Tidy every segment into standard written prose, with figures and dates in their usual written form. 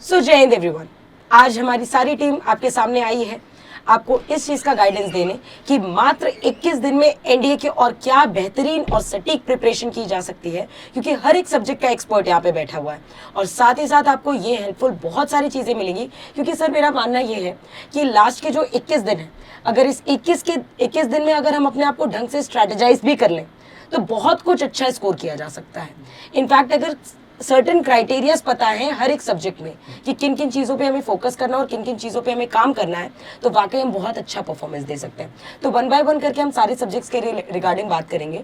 सो जय हिंद एवरीवन। आज हमारी सारी टीम आपके सामने आई है आपको इस चीज का गाइडेंस देने कि मात्र 21 दिन में एनडीए के और क्या बेहतरीन और सटीक प्रिपरेशन की जा सकती है, क्योंकि हर एक सब्जेक्ट का एक्सपर्ट यहाँ पे बैठा हुआ है। और साथ ही साथ आपको ये हेल्पफुल बहुत सारी चीजें मिलेंगी, क्योंकि सर मेरा मानना ये है कि लास्ट के जो 21 दिन है, अगर इस 21 दिन में अगर हम अपने आप को ढंग से स्ट्रेटेजाइज भी कर लें तो बहुत कुछ अच्छा स्कोर किया जा सकता है। इनफैक्ट अगर सर्टेन क्राइटेरियाज पता है हर एक सब्जेक्ट में कि किन किन चीज़ों पे हमें फोकस करना है और किन किन चीज़ों पे हमें काम करना है, तो वाकई हम बहुत अच्छा परफॉर्मेंस दे सकते हैं। तो 1 बाय 1 करके हम सारे सब्जेक्ट्स के रिगार्डिंग बात करेंगे।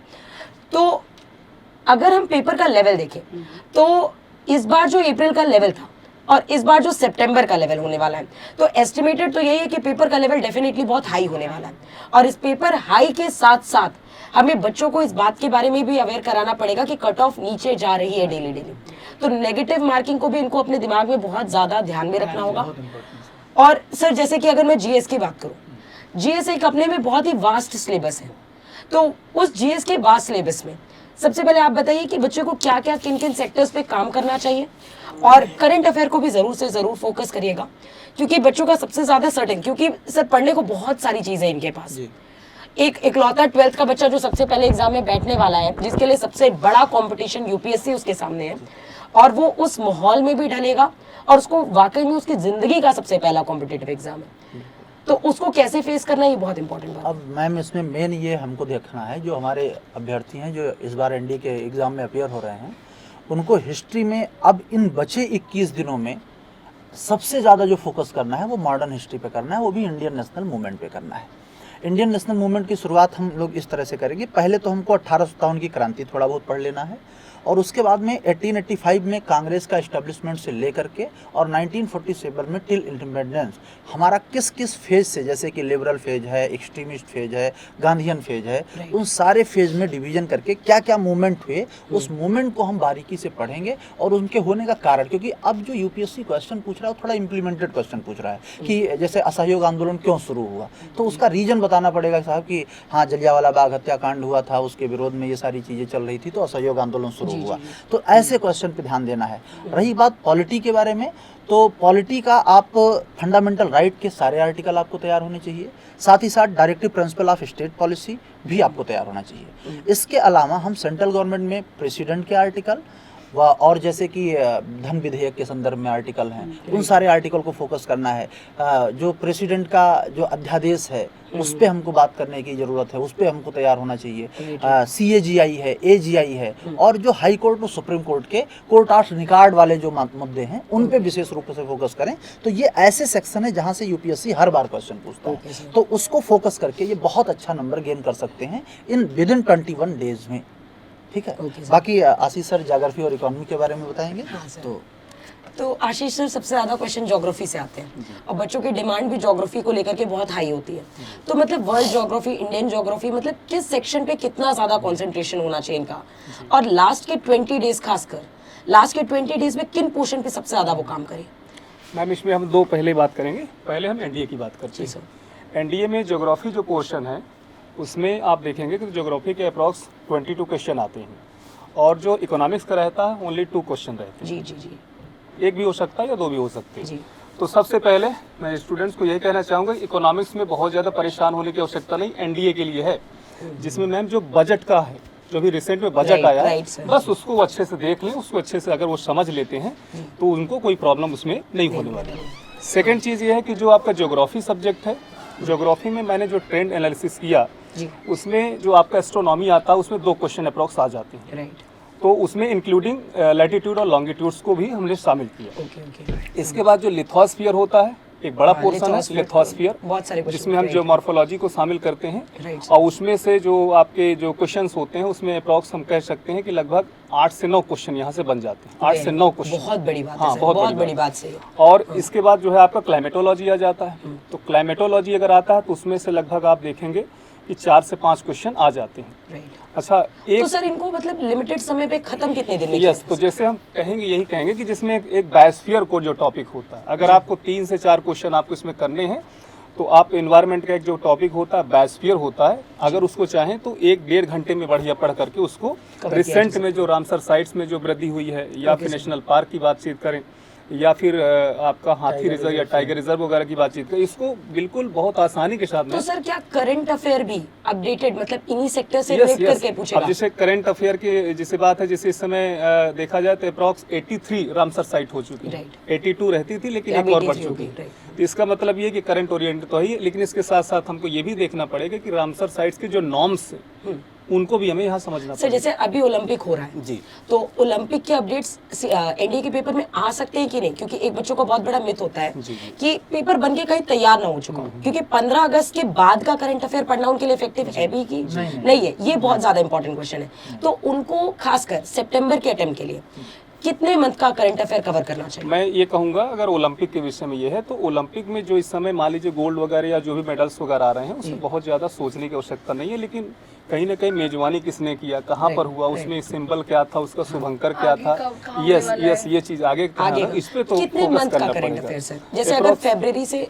तो अगर हम पेपर का लेवल देखें तो इस बार जो अप्रैल का लेवल था और इस बार जो सितंबर का लेवल होने वाला है, तो एस्टिमेटेड तो यही है कि पेपर का लेवल डेफिनेटली बहुत हाई होने वाला है। और इस पेपर हाई के साथ साथ हमें बच्चों को इस बात के बारे में भी अवेयर कराना पड़ेगा कि कट ऑफ नीचे जा रही है डेली। तो नेगेटिव मार्किंग को भी इनको अपने दिमाग में बहुत ज़्यादा ध्यान में रखना होगा। और सर जैसे कि अगर मैं जीएस की बात करूँ, जीएस एक अपने में बहुत ही वास्ट सिलेबस है। तो उस जीएस के वास्ट सिलेबस में सबसे पहले आप बताइए कि बच्चों को क्या क्या किन किन सेक्टर्स पे काम करना चाहिए, और करंट अफेयर को भी ज़रूर से ज़रूर फोकस करिएगा, क्योंकि बच्चों का सबसे ज़्यादा सर्टेन, क्योंकि सर पढ़ने को बहुत सारी चीज़ें इनके पास। एक इकलौता 12th का बच्चा जो सबसे पहले एग्जाम में बैठने वाला है, जिसके लिए सबसे बड़ा कंपटीशन यूपीएससी उसके सामने है, और वो उस माहौल में भी ढलेगा और उसको वाकई में उसकी जिंदगी का सबसे पहला कॉम्पिटिटिव एग्जाम है, तो उसको कैसे फेस करना है, ये बहुत इंपॉर्टेंट बात है। अब मैम इसमें मेन ये हमको देखना है, जो हमारे अभ्यर्थी हैं जो इस बार एनडीए के एग्ज़ाम में अपियर हो रहे हैं, उनको हिस्ट्री में अब इन बचे 21 दिनों में सबसे ज़्यादा जो फोकस करना है वो मॉडर्न हिस्ट्री पे करना है, वो भी इंडियन नेशनल मूवमेंट पे करना है। इंडियन नेशनल मूवमेंट की शुरुआत हम लोग इस तरह से करेंगे। पहले तो हमको 1857 की क्रांति थोड़ा बहुत पढ़ लेना है, और उसके बाद में 1885 में कांग्रेस का इस्टेब्लिशमेंट से लेकर के और 1947 में टिल इंडिपेंडेंस हमारा किस किस फेज से, जैसे कि लिबरल फेज है, एक्सट्रीमिस्ट फेज है, गांधीयन फेज है, उन सारे फेज में डिवीजन करके क्या क्या मूवमेंट हुए, उस मूवमेंट को हम बारीकी से पढ़ेंगे और उनके होने का कारण। क्योंकि अब जो यूपीएससी क्वेश्चन पूछ रहा है वो थोड़ा इम्प्लीमेंटेड क्वेश्चन पूछ रहा है कि जैसे असहयोग आंदोलन क्यों शुरू हुआ, तो उसका रीजन बताना पड़ेगा साहब कि हाँ जलियांवाला बाग हत्याकांड हुआ था, उसके विरोध में ये सारी चीज़ें चल रही थी, तो असहयोग आंदोलन शुरू हुआ। तो ऐसे क्वेश्चन पे ध्यान देना है। रही बात पॉलिटी के बारे में, तो पॉलिटी का आप फंडामेंटल राइट के सारे आर्टिकल आपको तैयार होने चाहिए, साथ ही साथ directive principle of state policy भी आपको तैयार होना चाहिए। इसके अलावा हम सेंट्रल गवर्नमेंट में प्रेसिडेंट के आर्टिकल और जैसे कि धन विधेयक के संदर्भ में आर्टिकल हैं, उन सारे आर्टिकल को फोकस करना है। जो प्रेसिडेंट का जो अध्यादेश है उस पर हमको बात करने की ज़रूरत है, उस पर हमको तैयार होना चाहिए। CAGI है, AGI है, और जो हाई कोर्ट और सुप्रीम कोर्ट के कोर्ट ऑफ रिकॉर्ड वाले जो मुद्दे हैं उन पे विशेष रूप से फोकस करें। तो ये ऐसे सेक्शन है जहाँ से यूपीएससी हर बार क्वेश्चन पूछता है, तो उसको फोकस करके ये बहुत अच्छा नंबर गेन कर सकते हैं विदिन 21 डेज में। ठीक है। बाकी आशीष सर ज्योग्राफी और इकोनॉमी के बारे में बताएंगे। तो आशीष सर सबसे ज़्यादा क्वेश्चन ज्योग्राफी से आते हैं, और बच्चों की डिमांड भी ज्योग्राफी को लेकर के बहुत हाई होती है। तो मतलब वर्ल्ड ज्योग्राफी, इंडियन ज्योग्राफी, मतलब किस सेक्शन पे कितना ज़्यादा कंसंट्रेशन होना चाहिए इनका, और लास्ट के 20 डेज खासकर लास्ट के 20 डेज में किन पोर्शन पे सबसे ज़्यादा वो काम करें? मैम इसमें हम दो पहले बात करेंगे। पहले हम एनडीए की बात करते हैं। एनडीए में ज्योग्राफी जो पोर्शन है उसमें आप देखेंगे कि ज्योग्राफी के अप्रॉक्स 22 क्वेश्चन आते हैं, और जो इकोनॉमिक्स का रहता है ओनली 2 क्वेश्चन रहते हैं। जी, एक भी हो सकता है या 2 भी हो सकते हैं। जी। तो सबसे पहले मैं स्टूडेंट्स को यही कहना चाहूँगा, इकोनॉमिक्स में बहुत ज़्यादा परेशान होने की आवश्यकता नहीं, एनडीए के लिए है, जिसमें मैम जो बजट का है, जो भी रिसेंट में बजट आया है, बस उसको अच्छे से देख लें, उसको अच्छे से अगर वो समझ लेते हैं तो उनको कोई प्रॉब्लम उसमें नहीं होने वाली। सेकेंड चीज़ ये है कि जो आपका ज्योग्राफी सब्जेक्ट है, ज्योग्राफी में मैंने जो ट्रेंड एनालिसिस किया उसमें जो आपका एस्ट्रोनॉमी आता है उसमें 2 क्वेश्चन अप्रॉक्स आ जाते हैं। तो उसमें इंक्लूडिंग लैटिट्यूड और लॉन्गिट्यूड्स को भी हमने शामिल किया। इसके बाद जो लिथोस्फीयर होता है, एक बड़ा पोर्शन है लिथोस्फीयर, जिसमें हम जो मॉर्फोलॉजी को शामिल करते हैं, और उसमें से जो आपके जो क्वेश्चंस होते हैं उसमें अप्रॉक्स हम कह सकते हैं कि लगभग 8 से 9 क्वेश्चन यहाँ से बन जाते हैं। 8 से 9 क्वेश्चन, बहुत बड़ी बात है। हाँ, बहुत बड़ी बात से। और इसके बाद जो है आपका क्लाइमेटोलॉजी आ जाता है। तो क्लाइमेटोलॉजी अगर आता है तो उसमें से लगभग आप देखेंगे कि 4 से 5 क्वेश्चन आ जाते हैं। अच्छा, तो सर इनको मतलब लिमिटेड समय पे खत्म कितने दिन में? यस, तो जैसे हम कहेंगे यही कहेंगे कि जिसमें एक बायोस्फीयर को जो टॉपिक होता है, अगर आपको 3 से 4 क्वेश्चन आपको इसमें करने हैं, तो आप एनवायरनमेंट का एक जो टॉपिक होता है बायोस्फीयर होता है, अगर उसको चाहें तो 1-1.5 घंटे में बढ़िया पढ़ करके उसको रिसेंट में जो रामसर साइट्स में जो वृद्धि हुई है, या फिर नेशनल पार्क की बातचीत करें, या फिर आपका हाथी रिजर्व या टाइगर रिजर्व वगैरह की बातचीत करें, इसको बिल्कुल बहुत आसानी के साथ में। तो सर क्या करंट अफेयर भी अपडेटेड मतलब इन्हीं सेक्टर से रिलेट करके पूछेगा? अब जैसे करंट अफेयर की जैसे बात है, जैसे इस समय देखा जाए तो अप्रॉक्स 83 रामसर साइट हो चुकी है। 82 रहती थी लेकिन एक और बढ़ चुकी है। तो इसका मतलब ये कि करंट ओरिएंटेड तो है, लेकिन इसके साथ साथ हमको ये भी देखना पड़ेगा कि रामसर साइट्स के जो नॉर्म्स है उनको भी हमें यहाँ समझना सर जैसे अभी ओलंपिक हो रहा है जी, तो ओलंपिक के अपडेट्स एनडीए के पेपर में आ सकते हैं कि नहीं? क्योंकि एक बच्चों को बहुत बड़ा मिथ होता है कि पेपर बन के कहीं तैयार ना हो चुका हो, क्योंकि 15 अगस्त के बाद का करंट अफेयर पढ़ना उनके लिए इफेक्टिव है भी कि नहीं है? ये बहुत ज्यादा इंपॉर्टेंट क्वेश्चन है। तो उनको खासकर सितंबर के अटेम्प्ट के लिए कितने मंथ का करंट अफेयर कवर करना चाहिए? मैं ये कहूंगा, अगर ओलंपिक के विषय में ये है तो ओलंपिक में जो इस समय मान लीजिए गोल्ड वगैरह या जो भी मेडल्स वगैरह आ रहे हैं उसमें बहुत ज़्यादा सोचने की आवश्यकता नहीं है, लेकिन कहीं ना कहीं मेजबानी किसने किया, कहाँ पर हुआ, उसमें सिंबल क्या था, उसका शुभंकर क्या था, यस ये चीज़ आगे इस पे तो कितने मंथ का करंट अफेयर सर? जैसे अगर फरवरी से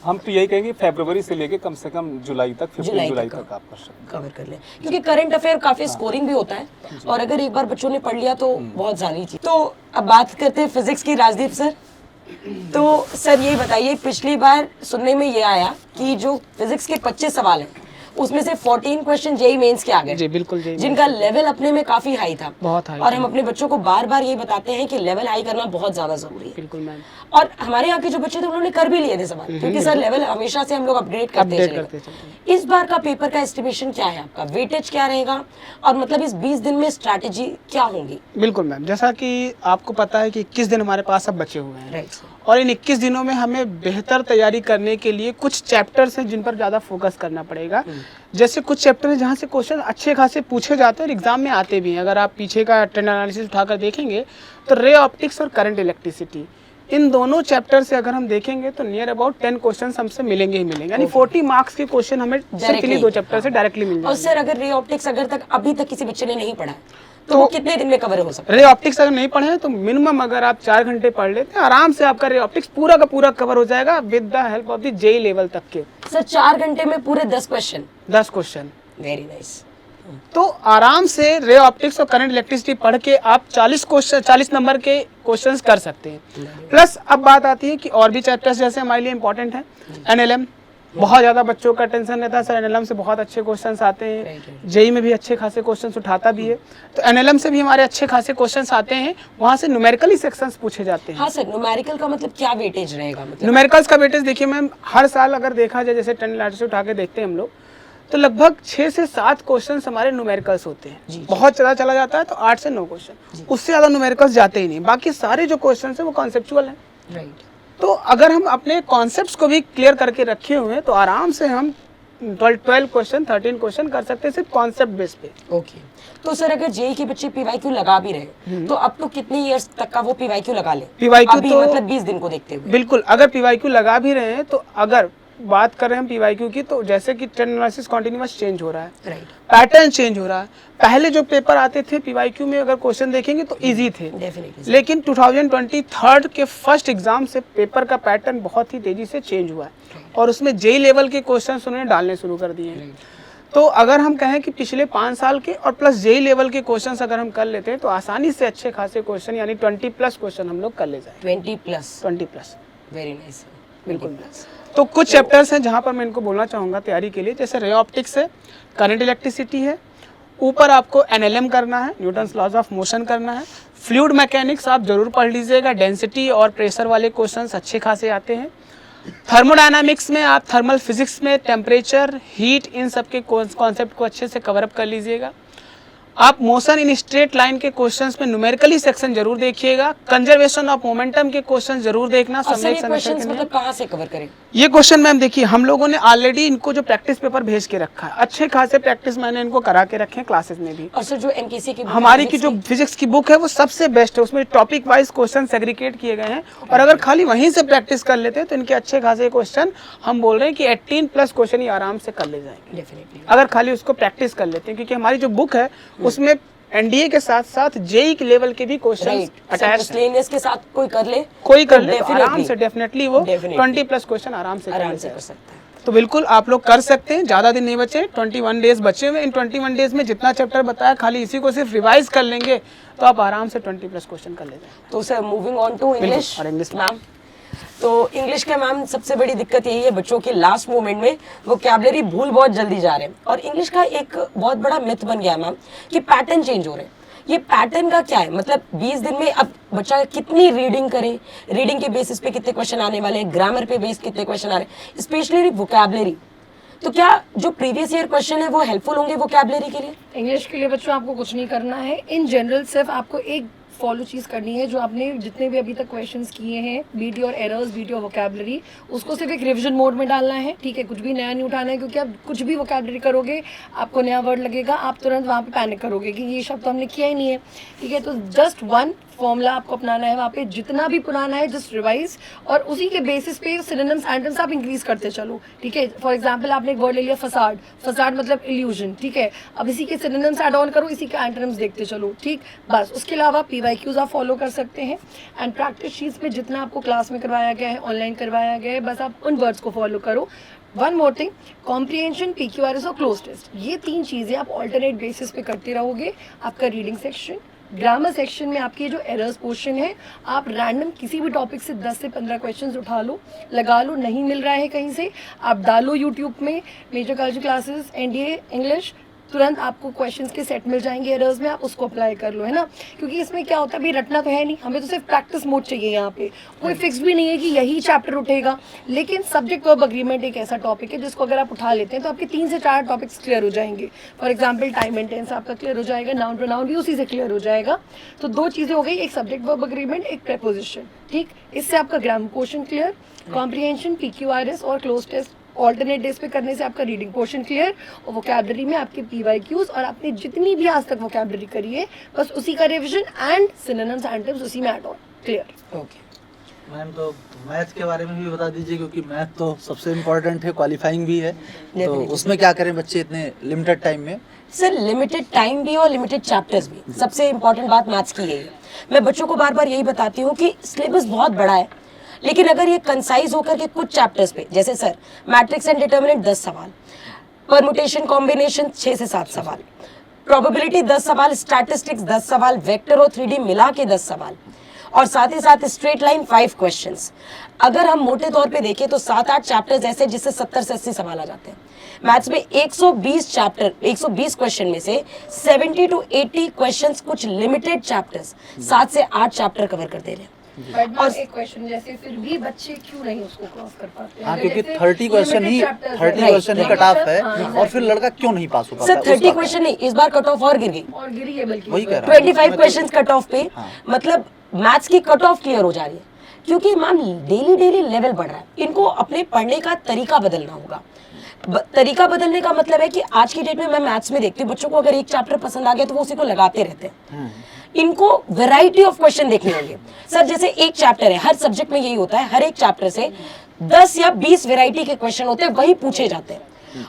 हम तो यही कहेंगे फरवरी से लेके कम से कम जुलाई तक, 15 जुलाई तक आप कर सकते हैं, कवर कर ले, क्योंकि करंट अफेयर काफी स्कोरिंग भी होता है और अगर एक बार बच्चों ने पढ़ लिया तो बहुत सारी चीज। तो अब बात करते हैं फिजिक्स की, राजदीप सर। तो सर ये बताइए, पिछली बार सुनने में ये आया कि जो फिजिक्स के 25 सवाल हैं उसमें से 14 क्वेश्चन जेई मेंस के आ गए। जी बिल्कुल जी, जिनका लेवल अपने में काफी हाई था, बहुत हाई। और हम अपने बच्चों को बार बार ये बताते हैं कि लेवल हाई करना बहुत ज्यादा जरूरी है। बिल्कुल मैम। और हमारे यहाँ के जो बच्चे थे उन्होंने कर भी लिए थे सवाल, क्योंकि सर लेवल हमेशा से हम लोग अपडेट करते हैं। इस बार का पेपर का एस्टिमेशन क्या है आपका? वेटेज क्या रहेगा और मतलब इस 20 दिन में स्ट्रैटेजी क्या होंगी? बिल्कुल मैम, जैसा कि आपको पता है कि 21 दिन हमारे पास अब बचे हुए हैं, राइट, और इन 21 दिनों में हमें बेहतर तैयारी करने के लिए कुछ चैप्टर्स हैं जिन पर ज़्यादा फोकस करना पड़ेगा। जैसे कुछ चैप्टर हैं जहाँ से क्वेश्चन अच्छे खासे पूछे जाते हैं और एग्जाम में आते भी हैं। अगर आप पीछे का ट्रेंड एनालिसिस उठाकर देखेंगे तो रे ऑप्टिक्स और करंट इलेक्ट्रिसिटी, इन दोनों चैप्टर से अगर हम देखेंगे तो नियर अबाउट 10 क्वेश्चन हमसे मिलेंगे ही मिलेंगे, यानी 40 मार्क्स के क्वेश्चन हमें सिंपली 2 चैप्टर से डायरेक्टली मिल जाएंगे। और सर अगर रे ऑप्टिक्स अभी तक किसी बच्चे ने नहीं पढ़ा है तो वो कितने दिन में कवर हो सकता है? रे ऑप्टिक्स अगर नहीं पढ़े तो मिनिमम अगर आप 4 घंटे पढ़ लेते हैं आराम से आपका रे ऑप्टिक्स पूरा का पूरा कवर हो जाएगा with the help of the JEE level तक के। सर 4 घंटे में पूरे 10 क्वेश्चन? 10 question, very nice. तो आराम से रे ऑप्टिक्स और करंट इलेक्ट्रिसिटी पढ़ के आप 40 नंबर के क्वेश्चंस कर सकते हैं। प्लस अब बात आती है कि और भी चैप्टर्स जैसे हमारे लिए इंपॉर्टेंट है। एनएलएम, बहुत ज़्यादा बच्चों का टेंशन रहता है सर, एनएलएम से बहुत अच्छे क्वेश्चंस आते हैं, जेई में भी अच्छे खासे क्वेश्चंस उठाता भी है, तो एनएलएम से भी हमारे अच्छे खासे क्वेश्चंस आते हैं, वहाँ से न्यूमेरिकली सेक्शंस पूछे जाते हैं। हाँ सर, न्यूमेरिकल का मतलब क्या वेटेज रहेगा? मतलब न्यूमेरिकल्स का वेटेज देखिए मैम, हर साल अगर देखा जाए जैसे 10 लाख से उठा के देखते हैं हम लोग, तो लगभग 6 से 7 क्वेश्चन हमारे न्यूमेरिकल्स होते हैं। बहुत चला जाता है तो 8 से 9 क्वेश्चन, उससे ज़्यादा न्यूमेरिकल्स जाते ही नहीं। बाकी सारे जो क्वेश्चन है वो कॉन्सेप्चुअल हैं। राइट। तो अगर हम अपने कॉन्सेप्ट्स को भी क्लियर करके रखे हुए हैं तो आराम से हम 12 क्वेश्चन 13 क्वेश्चन कर सकते हैं सिर्फ कॉन्सेप्ट बेस पे। ओके। तो सर अगर जेई के बच्चे पीवाईक्यू लगा भी रहे तो अब तो कितने इयर्स तक का वो पीवाईक्यू लगा ले? पीवाईक्यू अभी तो मतलब 20 दिन को देखते हुए। बिल्कुल, अगर पीवाईक्यू लगा भी रहे हैं तो अगर बात कर रहे हैं हम पीवाईक्यू की, तो जैसे कि ट्रेंड एनालिसिस कंटीन्यूअस चेंज हो रहा है, राइट, पैटर्न चेंज हो रहा है। पहले जो पेपर आते थे पीवाईक्यू में अगर क्वेश्चन देखेंगे तो इजी थे, डेफिनेटली। लेकिन 2023 के फर्स्ट एग्जाम से पेपर का पैटर्न बहुत ही तेजी से चेंज हुआ है और उसमें जेई लेवल के क्वेश्चन उन्होंने डालने शुरू कर दिए हैं। तो अगर हम कहें कि पिछले 5 साल के और प्लस जेई लेवल के क्वेश्चंस अगर हम कर लेते हैं तो आसानी से अच्छे खासे क्वेश्चन यानी 20+ क्वेश्चन हम लोग कर ले जाए। 20+, वेरी नाइस, बिल्कुल। तो कुछ चैप्टर्स हैं जहाँ पर मैं इनको बोलना चाहूँगा तैयारी के लिए, जैसे रे ऑप्टिक्स है, करंट इलेक्ट्रिसिटी है, ऊपर आपको एनएलएम करना है, न्यूटन्स लॉज ऑफ मोशन करना है, फ्लूइड मैकेनिक्स आप जरूर पढ़ लीजिएगा, डेंसिटी और प्रेशर वाले क्वेश्चंस अच्छे खासे आते हैं। थर्मोडायनामिक्स में आप थर्मल फिजिक्स में टेम्परेचर, हीट, इन सब के कॉन्सेप्ट को अच्छे से कवर अप कर लीजिएगा। आप मोशन इन स्ट्रेट लाइन के क्वेश्चंस में न्यूमेरिकली सेक्शन जरूर देखिएगा, कंजर्वेशन ऑफ मोमेंटम के क्वेश्चन जरूर देखना। मतलब कहाँ से कवर करें ये क्वेश्चन मैम? देखिए हम लोगों ने ऑलरेडी इनको जो प्रैक्टिस पेपर भेज के रखा है, अच्छे खासे प्रैक्टिस मैंने इनको करा के रखे हैं क्लासेस में भी। और सर जो एमकेसी की हमारी की जो फिजिक्स की बुक है वो सबसे बेस्ट है, उसमें टॉपिक वाइज क्वेश्चन सेग्रीगेट किए गए हैं और अगर खाली वहीं से प्रैक्टिस कर लेते हैं तो इनके अच्छे खासे क्वेश्चन हम बोल रहे हैं कि 18+ क्वेश्चन ही आराम से कर ले जाएंगे डेफिनेटली, अगर खाली उसको प्रैक्टिस कर लेते हैं, क्योंकि हमारी जो बुक है उसमें एनडीए के साथ साथ जेई के लेवल के भी क्वेश्चन अटैच है। के साथ कोई कर ले तो आराम से डेफिनेटली वो 20+ क्वेश्चन आराम से कर सकता है। तो बिल्कुल आप लोग कर सकते हैं, ज़्यादा दिन नहीं बचे, 21 डेज बचे हुए। इन 21 डेज में जितना चैप्टर बताया खाली इसी को सिर्फ रिवाइज कर लेंगे तो आप आराम से 20+ क्वेश्चन कर लेते हैं। तो sir moving on to English और इंग्लिश मैम, तो इंग्लिश का मैम सबसे बड़ी दिक्कत यही है बच्चों के लास्ट मोमेंट में वोकैबुलरी भूल बहुत जल्दी जा रहे हैं। और इंग्लिश का एक बहुत बड़ा मिथ बन गया मैम कि पैटर्न चेंज हो रहे हैं। ये पैटर्न का क्या है मतलब 20 दिन में अब बच्चा कितनी रीडिंग करे, रीडिंग के बेसिस पे कितने क्वेश्चन आने वाले हैं, ग्रामर पे बेस कितने क्वेश्चन आ रहे हैं, स्पेशली वोकैबुलरी। तो क्या जो प्रीवियस ईयर क्वेश्चन है वो हेल्पफुल होंगे वोकैबुलरी के लिए? इंग्लिश के लिए बच्चों आपको कुछ नहीं करना है। इन जनरल सिर्फ आपको एक फॉलो चीज़ करनी है, जो आपने जितने भी अभी तक क्वेश्चंस किए हैं, beat your errors, beat your vocabulary, उसको सिर्फ एक रिवीजन मोड में डालना है। ठीक है, कुछ भी नया नहीं उठाना है, क्योंकि आप कुछ भी वोकैबुलरी करोगे आपको नया वर्ड लगेगा, आप तुरंत वहाँ पे पैनिक करोगे कि ये शब्द तो हमने किया ही नहीं है। ठीक है, तो जस्ट वन फॉर्मूला आपको अपनाना है वहाँ पे, जितना भी पुराना है जस्ट रिवाइज, और उसी के बेसिस पे सिनोनिम्स एंटोनिम्स आप इंक्रीज करते चलो। ठीक है, फॉर एग्जांपल आपने एक वर्ड ले लिया फसाड, फसाड मतलब इल्यूजन। ठीक है, अब इसी के सिनोनिम्स ऐड ऑन करो, इसी के एंटोनिम्स देखते चलो। ठीक, बस उसके अलावा PYQs आप फॉलो कर सकते हैं। एंड प्रैक्टिस शीट्स में जितना आपको क्लास में करवाया गया है, ऑनलाइन करवाया गया है, बस आप उन वर्ड्स को फॉलो करो। One more thing, comprehension, PQRS और क्लोज टेस्ट, ये 3 चीज़ें आप ऑल्टरनेट बेसिस पे करते रहोगे। आपका रीडिंग सेक्शन, ग्रामर सेक्शन में आपके जो एरर्स पोर्शन है, आप रैंडम किसी भी टॉपिक से 10 से 15 क्वेश्चंस उठा लो, लगा लो, नहीं मिल रहा है कहीं से आप डालो यूट्यूब में major Kalshi classes NDA English, तुरंत आपको क्वेश्चंस के सेट मिल जाएंगे एरर्स में, आप उसको अप्लाई कर लो, है ना। क्योंकि इसमें क्या होता है, अभी रटना तो है नहीं, हमें तो सिर्फ प्रैक्टिस मोड चाहिए। यहाँ पे कोई फिक्स भी नहीं है कि यही चैप्टर उठेगा, लेकिन सब्जेक्ट वर्ब अग्रीमेंट एक ऐसा टॉपिक है जिसको अगर आप उठा लेते हैं तो आपके 3 से 4 टॉपिक्स क्लियर हो जाएंगे। For example time and tense आपका क्लियर हो जाएगा, नाउन प्रोनाउन भी उसी से क्लियर हो जाएगा। तो 2 चीज़ें हो गई, एक सब्जेक्ट वर्ब अग्रीमेंट, एक प्रेपोजिशन। ठीक, इससे आपका grammar portion clear, comprehension, PQRS और क्लोज टेस्ट ऑल्टरनेट डेज पे करने से आपका रीडिंग पोर्शन क्लियर, और वोकैबुलरी में आपके PYQs और आपने जितनी भी आज तक वोकैबुलरी करी है बस उसी का रिवीजन एंड सिनोनिम्स एंटोनिम्स उसी में add on, clear. Okay ma'am, तो मैथ के बारे में भी बता दीजिए, क्योंकि मैथ तो सबसे इम्पोर्टेंट है, क्वालिफाइंग भी है, तो Definitely. उसमें क्या करें बच्चे इतने लिमिटेड टाइम में? सर लिमिटेड टाइम भी और लिमिटेड चैप्टर्स भी, सबसे इंपॉर्टेंट बात मैथ्स की यही है। मैं बच्चों को बार बार यही बताती हूँ कि सिलेबस बहुत बड़ा है, लेकिन अगर ये कंसाइज होकर के कुछ चैप्टर्स पे, जैसे सर मैट्रिक्स एंड डिटर्मिनेंट 10 सवाल, परमुटेशन कॉम्बिनेशन 6 से 7 सवाल, प्रोबेबिलिटी 10 सवाल, स्टैटिस्टिक्स 10 सवाल, वेक्टर और 3D मिला के 10 सवाल, और साथ ही साथ स्ट्रेट लाइन 5 क्वेश्चंस। अगर हम मोटे तौर पे देखें तो 7-8 चैप्टर्स ऐसे जिससे 70 से 80 सवाल आ जाते हैं। मैथ्स में 120 चैप्टर, 120 क्वेश्चन में से 70 to 80 क्वेश्चंस कुछ लिमिटेड चैप्टर्स 7 से 8 चैप्टर कवर कर दे रहे हैं। बट और एक क्वेश्चन, जैसे फिर भी बच्चे क्यों नहीं उसको क्रॉस कर पाते हैं? हाँ, क्योंकि जैसे 30 क्वेश्चन ही limited chapters 30 हैं। क्वेश्चन ही Right. कट ऑफ है, हाँ, और फिर लड़का क्यों नहीं पास हो पाता? सर 30 उसका क्वेश्चन नहीं, इस बार कट ऑफ और गिर गई, और गिरी है बल्कि वही कह रहा हूँ। 25 क्वेश्चंस कट ऑफ पे, हाँ। मतलब मैथ्स की कट ऑफ क्लियर हो जा रही है, क्योंकि मैम डेली डेली लेवल बढ़ रहा है। इनको अपने पढ़ने का तरीका बदलना होगा। तरीका बदलने का मतलब है कि आज की डेट में मैं मैथ्स में देखती हूँ बच्चों को, अगर एक चैप्टर पसंद आ गया तो वो उसी को लगाते रहते हैं। इनको वैरायटी ऑफ क्वेश्चन देखने होंगे सर। जैसे एक चैप्टर है, हर सब्जेक्ट में यही होता है, हर एक चैप्टर से 10 या 20 वैरायटी के क्वेश्चन होते हैं, वही पूछे जाते हैं,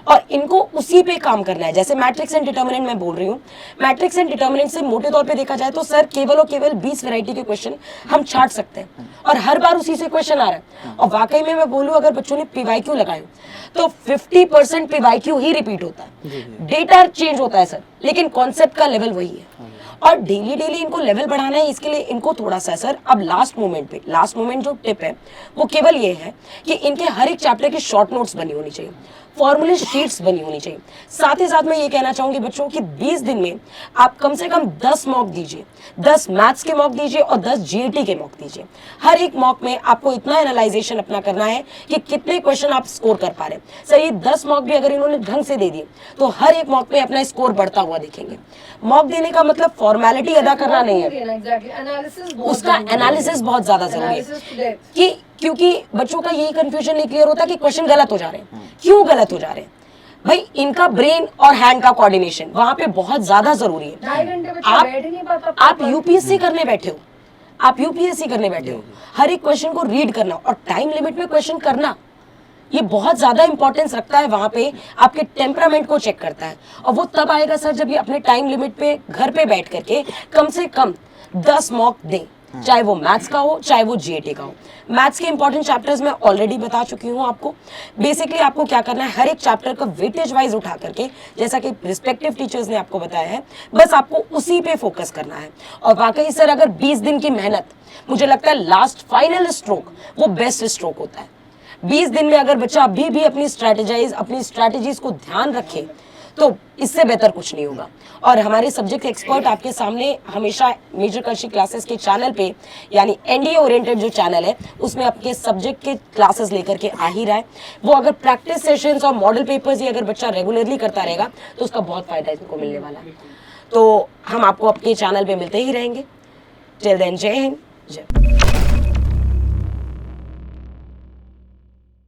और इनको उसी पे काम करना है। जैसे मैट्रिक्स एंड डिटर्मिनेंट मैं बोल रही हूँ, मैट्रिक्स एंड डिटर्मिनेंट से मोटे तौर पे देखा जाए तो सर केवल और केवल 20 वैरायटी के क्वेश्चन हम छाट सकते हैं, और हर बार उसी से क्वेश्चन आ रहा है। और वाकई में मैं बोलूँ, अगर बच्चों ने PYQ लगाए तो 50% PYQ ही रिपीट होता है, डेटा चेंज होता है सर, लेकिन कॉन्सेप्ट का लेवल वही है। और डेली डेली इनको लेवल बढ़ाना है, इसके लिए इनको थोड़ा सा सर अब लास्ट मोमेंट जो टिप है वो केवल ये है कि इनके हर एक चैप्टर की शॉर्ट नोट्स बनी होनी चाहिए, फॉर्मूले शीट्स बनी होनी चाहिए। साथ ही साथ मैं ये कहना चाहूंगी बच्चों कि 20 दिन में आप कम से कम 10 मॉक दीजिए, 10 मैथ्स के मॉक दीजिए और 10 GAT के मॉक दीजिए। हर एक मॉक में आपको इतना एनालाइजेशन अपना करना है कि कितने क्वेश्चन आप स्कोर कर पा रहे हैं। सर ये 10 मॉक भी अगर इन्होंने ढंग से दे दिए तो हर एक मॉक में अपना स्कोर बढ़ता हुआ दिखेंगे। मॉक देने का मतलब फॉर्मेलिटी अदा करना नहीं है, उसका एनालिसिस बहुत ज्यादा जरूरी है कि क्योंकि बच्चों का यही कंफ्यूजन नहीं क्लियर होता कि क्वेश्चन गलत हो जा रहे हैं, क्यों गलत हो जा रहे हैं। भाई इनका ब्रेन और हैंड का कोऑर्डिनेशन वहां पे बहुत ज्यादा जरूरी है। आप यूपीएससी करने बैठे हो, आप यूपीएससी करने बैठे हो, हर एक क्वेश्चन को रीड करना और टाइम लिमिट में क्वेश्चन करना, ये बहुत ज्यादा इंपॉर्टेंस रखता है। वहां पे आपके टेम्परामेंट को चेक करता है, और वो तब आएगा सर जब ये अपने टाइम लिमिट पे घर पे बैठ करके कम से कम 10 मॉक दें। चाहे वो मैथ्स का हो चाहे वो जीएटी का हो। मैथ्स के इंपॉर्टेंट चैप्टर्स मैं ऑलरेडी बता चुकी हूँ आपको। बेसिकली आपको क्या करना है, हर एक चैप्टर का वेटेज वाइज उठा करके, जैसा कि रिस्पेक्टिव टीचर्स ने आपको बताया है, बस आपको उसी पे फोकस करना है। और वाकई सर अगर 20 दिन की मेहनत, मुझे लगता है लास्ट फाइनल स्ट्रोक वो बेस्ट स्ट्रोक होता है। 20 दिन में अगर बच्चा अभी भी अपनी स्ट्रैटेजीज को ध्यान रखे तो इससे बेहतर कुछ नहीं होगा। और हमारे सब्जेक्ट एक्सपर्ट आपके सामने हमेशा मेजर कौशिक क्लासेस के चैनल पे, यानी एनडीए ओरिएंटेड जो चैनल है उसमें आपके सब्जेक्ट के क्लासेस लेकर के आ ही रहा है। वो अगर प्रैक्टिस सेशंस और मॉडल पेपर्स ही अगर बच्चा रेगुलरली करता रहेगा तो उसका बहुत फायदा इनको मिलने वाला है। तो हम आपको आपके चैनल पे मिलते ही रहेंगे। टिल देन, जय हिंद, जय।